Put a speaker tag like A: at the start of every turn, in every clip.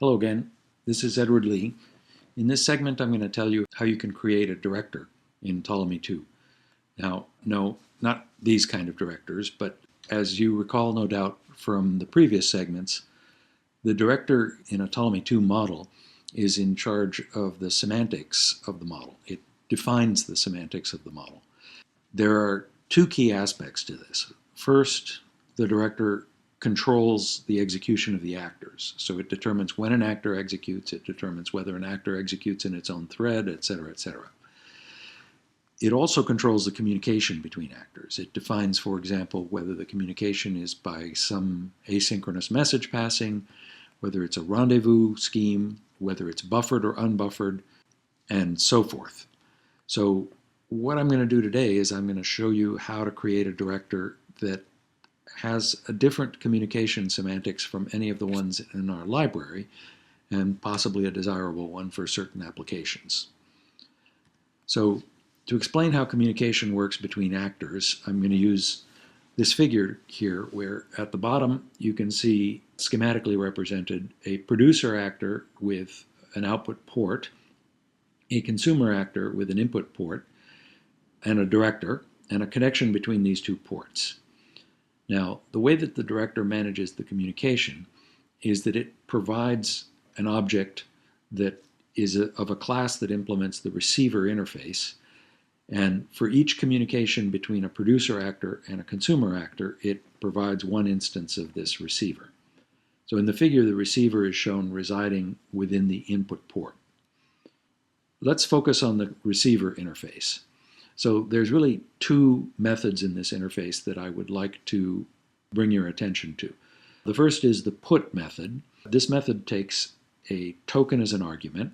A: Hello again, this is Edward Lee. In this segment I'm going to tell you how you can create a director in Ptolemy II. Now, no, not these kind of directors, but as you recall no doubt from the previous segments, the director in a Ptolemy II model is in charge of the semantics of the model. It defines the semantics of the model. There are two key aspects to this. First, the director controls the execution of the actors. So it determines when an actor executes, it determines whether an actor executes in its own thread, etc., etc. It also controls the communication between actors. It defines, for example, whether the communication is by some asynchronous message passing, whether it's a rendezvous scheme, whether it's buffered or unbuffered, and so forth. So what I'm going to do today is I'm going to show you how to create a director that has a different communication semantics from any of the ones in our library, and possibly a desirable one for certain applications. So to explain how communication works between actors, I'm going to use this figure here, where at the bottom you can see schematically represented a producer actor with an output port, a consumer actor with an input port, and a director, and a connection between these two ports. Now, the way that the director manages the communication is that it provides an object that is of a class that implements the receiver interface, and for each communication between a producer actor and a consumer actor, it provides one instance of this receiver. So in the figure, the receiver is shown residing within the input port. Let's focus on the receiver interface. So there's really two methods in this interface that I would like to bring your attention to. The first is the put method. This method takes a token as an argument,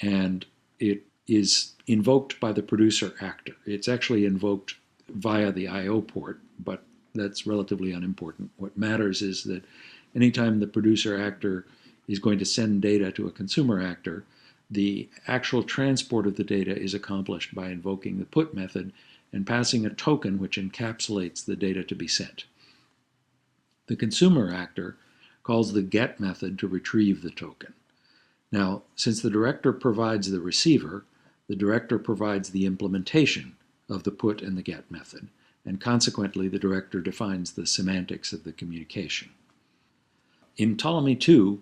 A: and it is invoked by the producer actor. It's actually invoked via the I/O port, but that's relatively unimportant. What matters is that anytime the producer actor is going to send data to a consumer actor, the actual transport of the data is accomplished by invoking the put method and passing a token which encapsulates the data to be sent. The consumer actor calls the get method to retrieve the token. Now, since the director provides the receiver, the director provides the implementation of the put and the get method, and consequently the director defines the semantics of the communication. In Ptolemy II,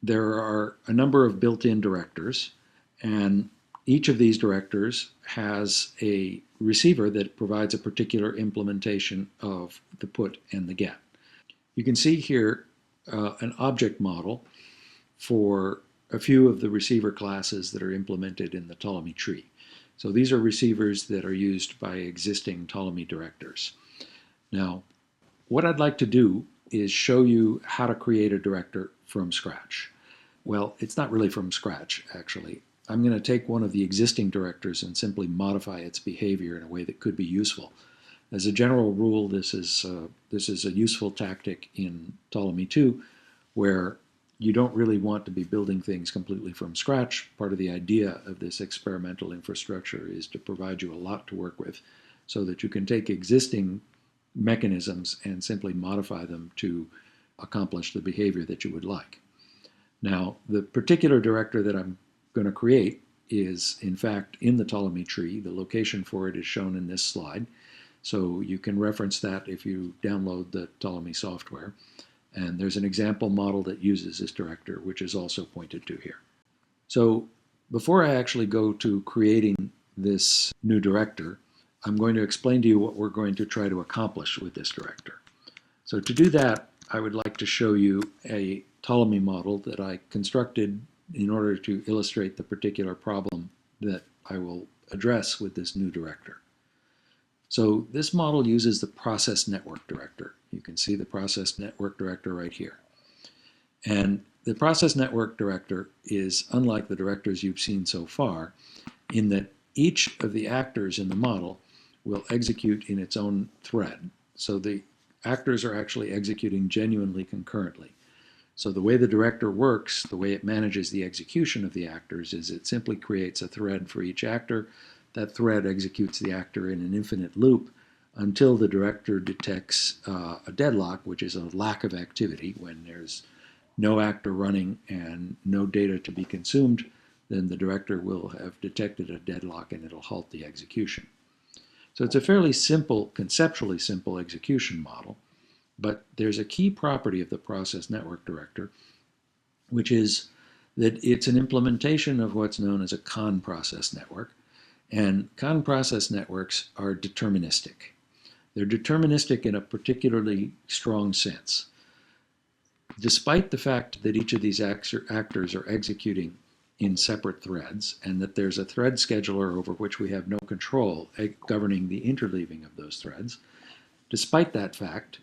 A: there are a number of built-in directors, and each of these directors has a receiver that provides a particular implementation of the put and the get. You can see here an object model for a few of the receiver classes that are implemented in the Ptolemy tree. So these are receivers that are used by existing Ptolemy directors. Now, what I'd like to do is show you how to create a director from scratch. Well, it's not really from scratch, actually. I'm going to take one of the existing directors and simply modify its behavior in a way that could be useful. As a general rule, this is a useful tactic in Ptolemy II, where you don't really want to be building things completely from scratch. Part of the idea of this experimental infrastructure is to provide you a lot to work with so that you can take existing mechanisms and simply modify them to accomplish the behavior that you would like. Now, the particular director that I'm going to create is, in fact, in the Ptolemy tree. The location for it is shown in this slide, so you can reference that if you download the Ptolemy software. And there's an example model that uses this director, which is also pointed to here. So before I actually go to creating this new director, I'm going to explain to you what we're going to try to accomplish with this director. So to do that, I would like to show you a Ptolemy model that I constructed in order to illustrate the particular problem that I will address with this new director. So this model uses the process network director. You can see the process network director right here. And the process network director is unlike the directors you've seen so far in that each of the actors in the model will execute in its own thread. So the actors are actually executing genuinely concurrently. So the way the director works, the way it manages the execution of the actors, is it simply creates a thread for each actor. That thread executes the actor in an infinite loop until the director detects a deadlock, which is a lack of activity when there's no actor running and no data to be consumed, then the director will have detected a deadlock and it'll halt the execution. So it's a fairly simple, conceptually simple execution model, but there's a key property of the process network director, which is that it's an implementation of what's known as a con process network. And con process networks are deterministic. They're deterministic in a particularly strong sense. Despite the fact that each of these actors are executing in separate threads and that there's a thread scheduler over which we have no control governing the interleaving of those threads, despite that fact,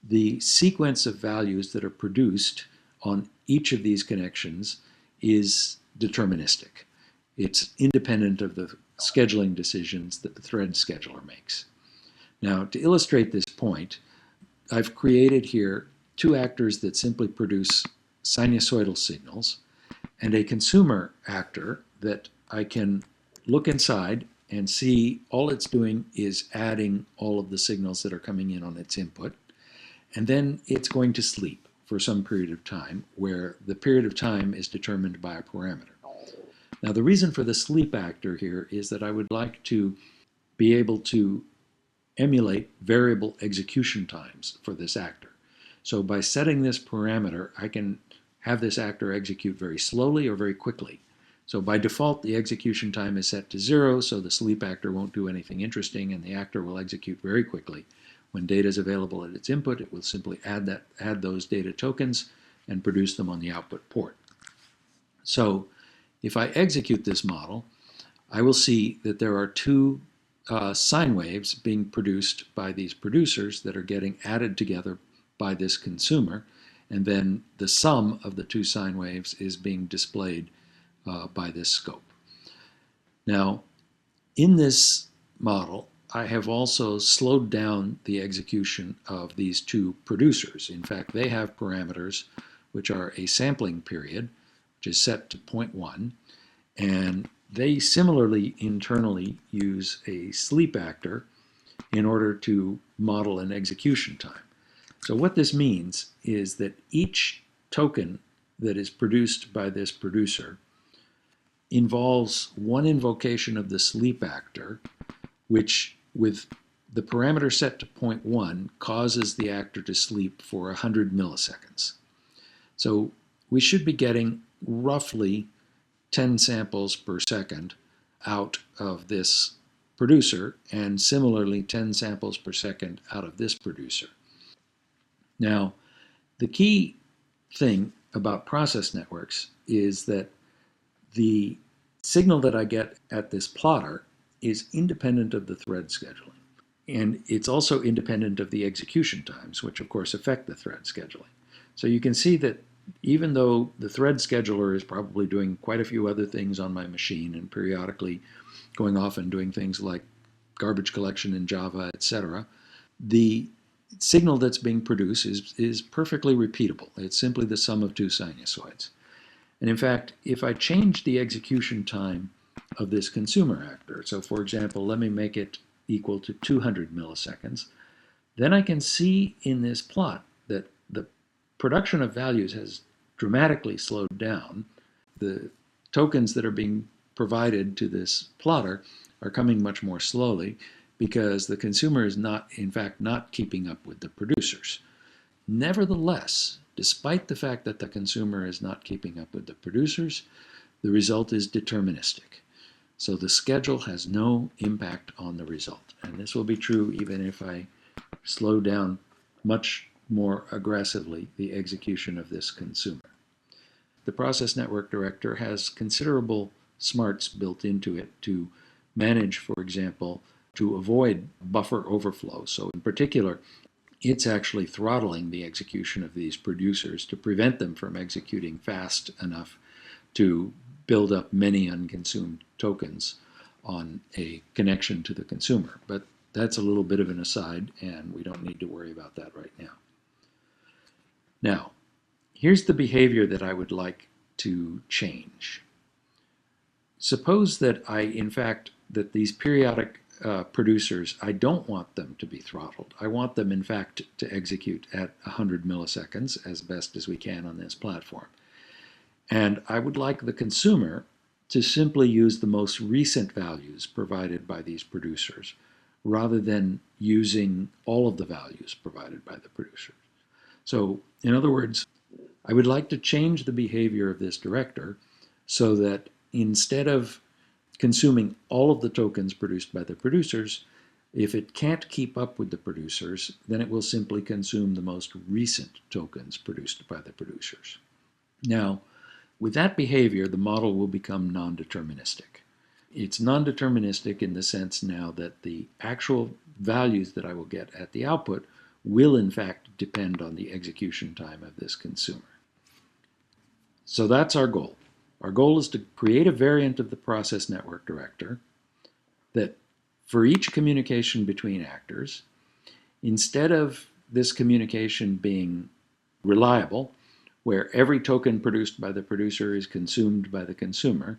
A: the sequence of values that are produced on each of these connections is deterministic. It's independent of the scheduling decisions that the thread scheduler makes. Now, to illustrate this point, I've created here two actors that simply produce sinusoidal signals and a consumer actor that I can look inside and see all it's doing is adding all of the signals that are coming in on its input, and then it's going to sleep for some period of time, where the period of time is determined by a parameter. Now, the reason for the sleep actor here is that I would like to be able to emulate variable execution times for this actor. So by setting this parameter, I can have this actor execute very slowly or very quickly. So by default, the execution time is set to 0, so the sleep actor won't do anything interesting, and the actor will execute very quickly. When data is available at its input, it will simply add those data tokens and produce them on the output port. So if I execute this model, I will see that there are two sine waves being produced by these producers that are getting added together by this consumer, and then the sum of the two sine waves is being displayed by this scope. Now, in this model, I have also slowed down the execution of these two producers. In fact, they have parameters which are a sampling period, which is set to 0.1, and they similarly internally use a sleep actor in order to model an execution time. So what this means is that each token that is produced by this producer involves one invocation of the sleep actor, which with the parameter set to 0.1 causes the actor to sleep for 100 milliseconds. So we should be getting roughly 10 samples per second out of this producer, and similarly 10 samples per second out of this producer. Now, the key thing about process networks is that the signal that I get at this plotter is independent of the thread scheduling. And it's also independent of the execution times, which of course affect the thread scheduling. So you can see that even though the thread scheduler is probably doing quite a few other things on my machine and periodically going off and doing things like garbage collection in Java, etc., the signal that's being produced is perfectly repeatable. It's simply the sum of two sinusoids. And in fact, if I change the execution time of this consumer actor, so for example, let me make it equal to 200 milliseconds, then I can see in this plot that the production of values has dramatically slowed down. The tokens that are being provided to this plotter are coming much more slowly because the consumer is not, in fact, not keeping up with the producers. Nevertheless, despite the fact that the consumer is not keeping up with the producers, the result is deterministic. So the schedule has no impact on the result. And this will be true even if I slow down much more aggressively the execution of this consumer. The process network director has considerable smarts built into it to manage, for example, to avoid buffer overflow. So in particular, it's actually throttling the execution of these producers to prevent them from executing fast enough to build up many unconsumed tokens on a connection to the consumer. But that's a little bit of an aside, and we don't need to worry about that right now. Now, here's the behavior that I would like to change. Suppose that that these periodic producers, I don't want them to be throttled. I want them, in fact, to execute at 100 milliseconds as best as we can on this platform. And I would like the consumer to simply use the most recent values provided by these producers, rather than using all of the values provided by the producers. So, in other words, I would like to change the behavior of this director so that instead of consuming all of the tokens produced by the producers, if it can't keep up with the producers, then it will simply consume the most recent tokens produced by the producers. Now, with that behavior, the model will become non-deterministic. It's non-deterministic in the sense now that the actual values that I will get at the output will in fact depend on the execution time of this consumer. So that's our goal. Our goal is to create a variant of the process network director that for each communication between actors, instead of this communication being reliable, where every token produced by the producer is consumed by the consumer,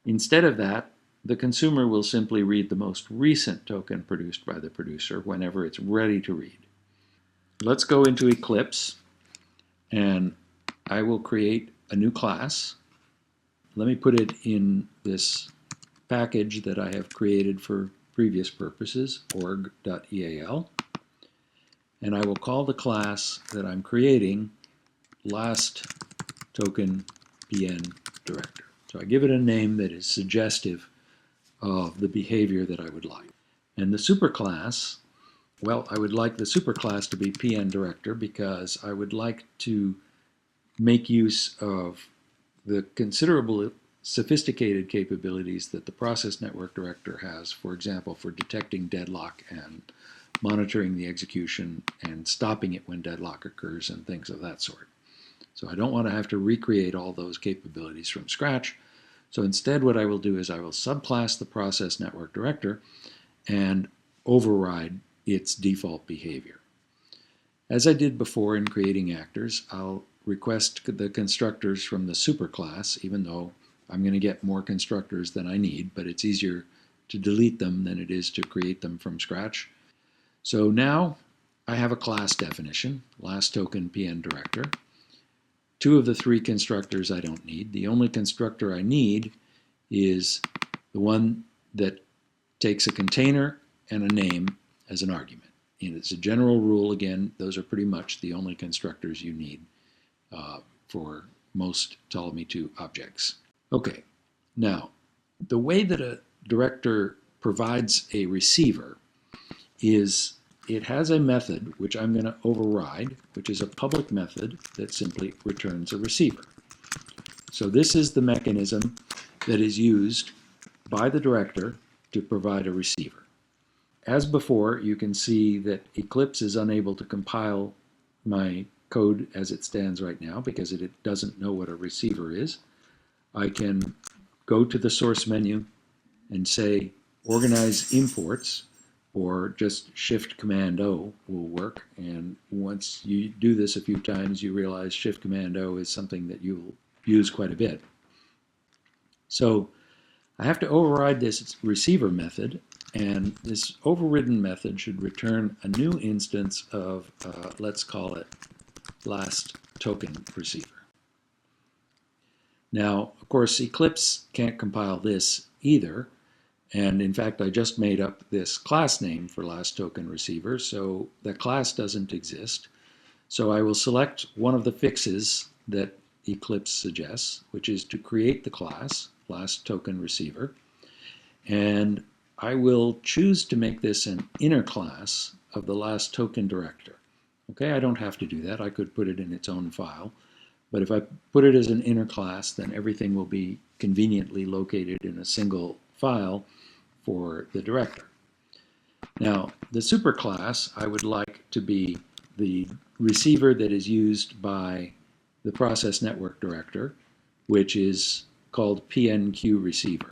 A: instead of that, the consumer will simply read the most recent token produced by the producer whenever it's ready to read. Let's go into Eclipse, and I will create a new class. Let me put it in this package that I have created for previous purposes, org.eal, and I will call the class that I'm creating last token PN director. So I give it a name that is suggestive of the behavior that I would like. And the superclass, well, I would like the superclass to be PN director because I would like to make use of the considerable sophisticated capabilities that the process network director has, for example, for detecting deadlock and monitoring the execution and stopping it when deadlock occurs and things of that sort. So I don't want to have to recreate all those capabilities from scratch. So instead what I will do is I will subclass the process network director and override its default behavior. As I did before in creating actors, I'll request the constructors from the superclass, even though I'm going to get more constructors than I need, but it's easier to delete them than it is to create them from scratch. So now I have a class definition, last token PN director. Two of the three constructors I don't need. The only constructor I need is the one that takes a container and a name as an argument. And it's a general rule, again, those are pretty much the only constructors you need for most Ptolemy II objects. Okay, now the way that a director provides a receiver is it has a method which I'm going to override, which is a public method that simply returns a receiver. So this is the mechanism that is used by the director to provide a receiver. As before, you can see that Eclipse is unable to compile my code as it stands right now because it doesn't know what a receiver is. I can go to the source menu and say organize imports, or just Shift-Command-O will work. And once you do this a few times, you realize Shift-Command-O is something that you'll use quite a bit. So I have to override this receiver method, and this overridden method should return a new instance of, let's call it last token receiver. Now, of course, Eclipse can't compile this either. And in fact, I just made up this class name for last token receiver, so the class doesn't exist. So I will select one of the fixes that Eclipse suggests, which is to create the class, last token receiver. And I will choose to make this an inner class of the last token director. Okay, I don't have to do that. I could put it in its own file. But if I put it as an inner class, then everything will be conveniently located in a single file for the director. Now, the superclass I would like to be the receiver that is used by the process network director, which is called PNQ receiver.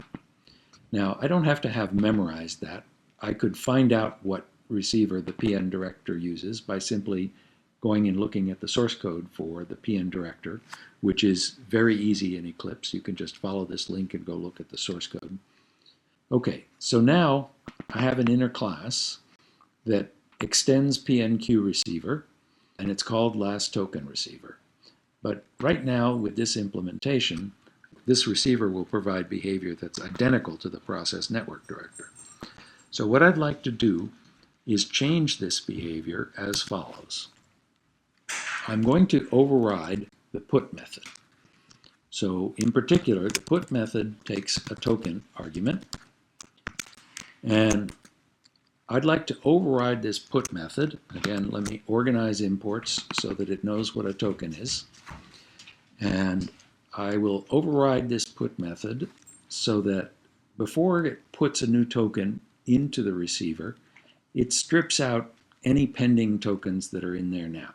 A: Now, I don't have to have memorized that. I could find out what receiver the PN director uses by simply going and looking at the source code for the PN director, which is very easy in Eclipse. You can just follow this link and go look at the source code. Okay, so now I have an inner class that extends PNQ receiver, and it's called last token receiver. But right now, with this implementation, this receiver will provide behavior that's identical to the process network director. So what I'd like to do is change this behavior as follows. I'm going to override the put method. So in particular, the put method takes a token argument, and I'd like to override this put method. Again, let me organize imports so that it knows what a token is. And I will override this put method so that before it puts a new token into the receiver, it strips out any pending tokens that are in there now.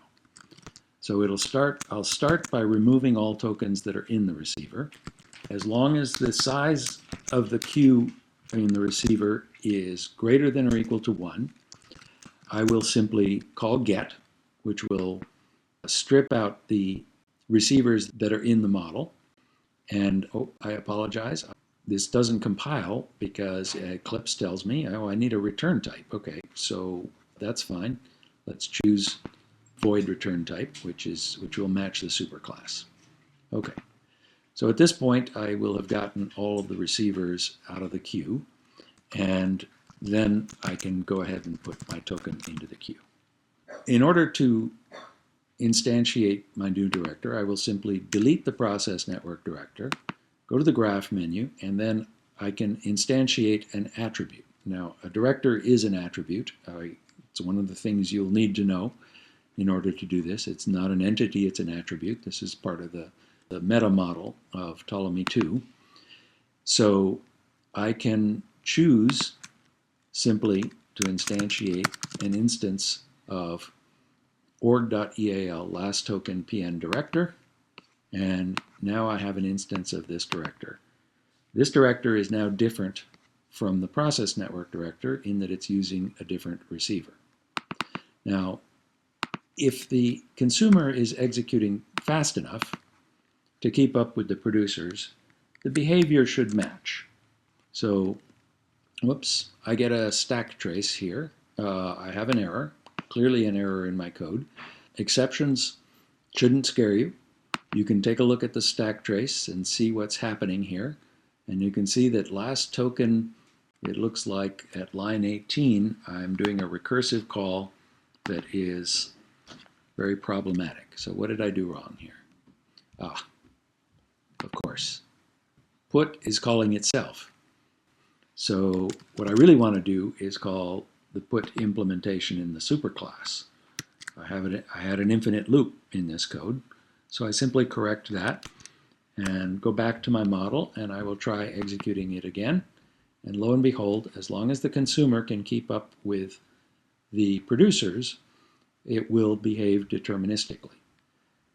A: So I'll start by removing all tokens that are in the receiver. As long as the size of the queue in the receiver is greater than or equal to 1, I will simply call get, which will strip out the receivers that are in the model. And oh, I apologize. This doesn't compile because Eclipse tells me, oh, I need a return type. Okay, so that's fine. Let's choose void return type, which will match the superclass. Okay, so at this point, I will have gotten all of the receivers out of the queue, and then I can go ahead and put my token into the queue. In order to instantiate my new director, I will simply delete the process network director, go to the graph menu, and then I can instantiate an attribute. Now, a director is an attribute. It's one of the things you'll need to know in order to do this. It's not an entity, it's an attribute. This is part of the meta model of Ptolemy II. So I can choose simply to instantiate an instance of org.eal last token pn director, and now I have an instance of this director. This director is now different from the process network director in that it's using a different receiver. Now, if the consumer is executing fast enough to keep up with the producers, the behavior should match. So, whoops, I get a stack trace here. I have an error, clearly an error in my code. Exceptions shouldn't scare you. You can take a look at the stack trace and see what's happening here. And you can see that last token, it looks like at line 18, I'm doing a recursive call that is very problematic. So what did I do wrong here? Ah, of course. Put is calling itself. So what I really want to do is call the put implementation in the superclass. I had an infinite loop in this code, so I simply correct that and go back to my model, and I will try executing it again. And lo and behold, as long as the consumer can keep up with the producers, it will behave deterministically.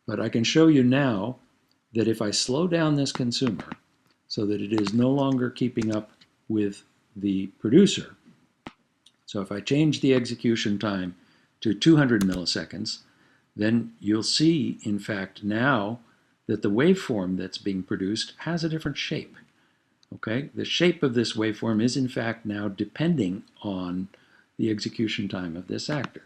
A: But I can show you now that if I slow down this consumer so that it is no longer keeping up with the producer, so if I change the execution time to 200 milliseconds, then you'll see, in fact, now that the waveform that's being produced has a different shape. Okay? The shape of this waveform is, in fact, now depending on the execution time of this actor.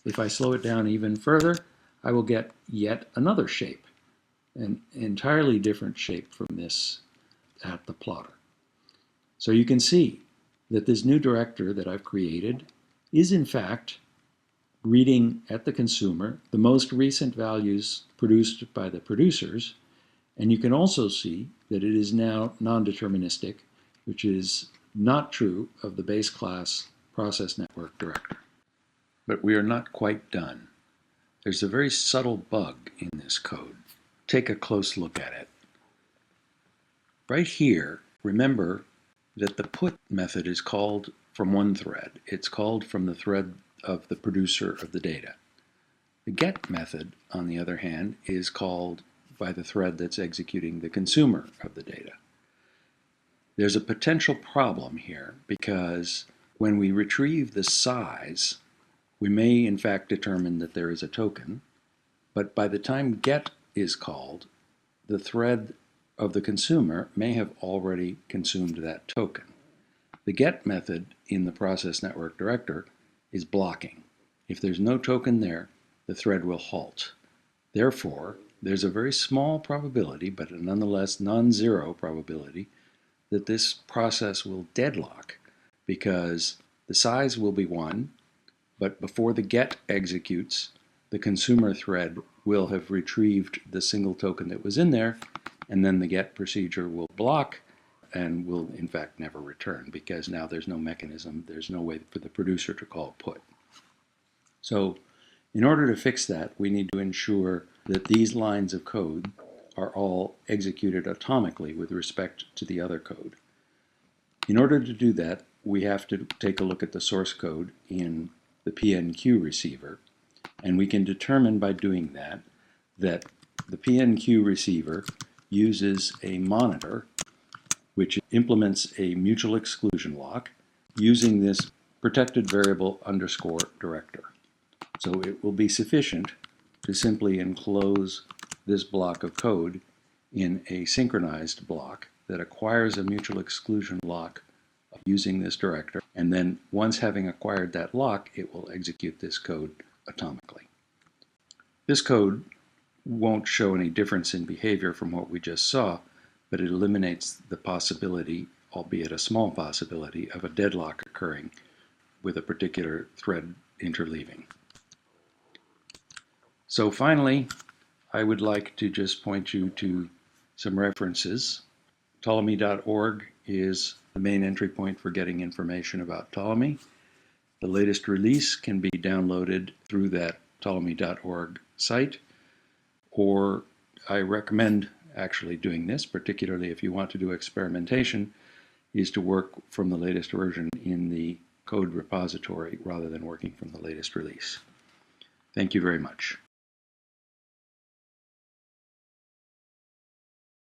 A: If I slow it down even further, I will get yet another shape, an entirely different shape from this at the plotter. So you can see that this new director that I've created is, in fact, reading at the consumer the most recent values produced by the producers, and you can also see that it is now non-deterministic, which is not true of the base class process network director. But we are not quite done. There's a very subtle bug in this code. Take a close look at it. Right here, remember that the put method is called from one thread. It's called from the thread of the producer of the data. The get method, on the other hand, is called by the thread that's executing the consumer of the data. There's a potential problem here because when we retrieve the size, we may in fact determine that there is a token, but by the time get is called, the thread of the consumer may have already consumed that token. The get method in the process network director is blocking. If there's no token there, the thread will halt. Therefore, there's a very small probability, but a nonetheless non-zero probability, that this process will deadlock because the size will be 1, but before the get executes, the consumer thread will have retrieved the single token that was in there, and then the get procedure will block and will in fact never return because now there's no mechanism, there's no way for the producer to call put. So in order to fix that, we need to ensure that these lines of code are all executed atomically with respect to the other code. In order to do that, we have to take a look at the source code in the PNQ receiver, and we can determine by doing that that the PNQ receiver uses a monitor which implements a mutual exclusion lock using this protected variable underscore director. So it will be sufficient to simply enclose this block of code in a synchronized block that acquires a mutual exclusion lock using this director, and then once having acquired that lock, it will execute this code atomically. This code won't show any difference in behavior from what we just saw, but it eliminates the possibility, albeit a small possibility, of a deadlock occurring with a particular thread interleaving. So finally, I would like to just point you to some references. Ptolemy.org is the main entry point for getting information about Ptolemy. The latest release can be downloaded through that Ptolemy.org site, or I recommend actually doing this, particularly if you want to do experimentation, is to work from the latest version in the code repository rather than working from the latest release. Thank you very much.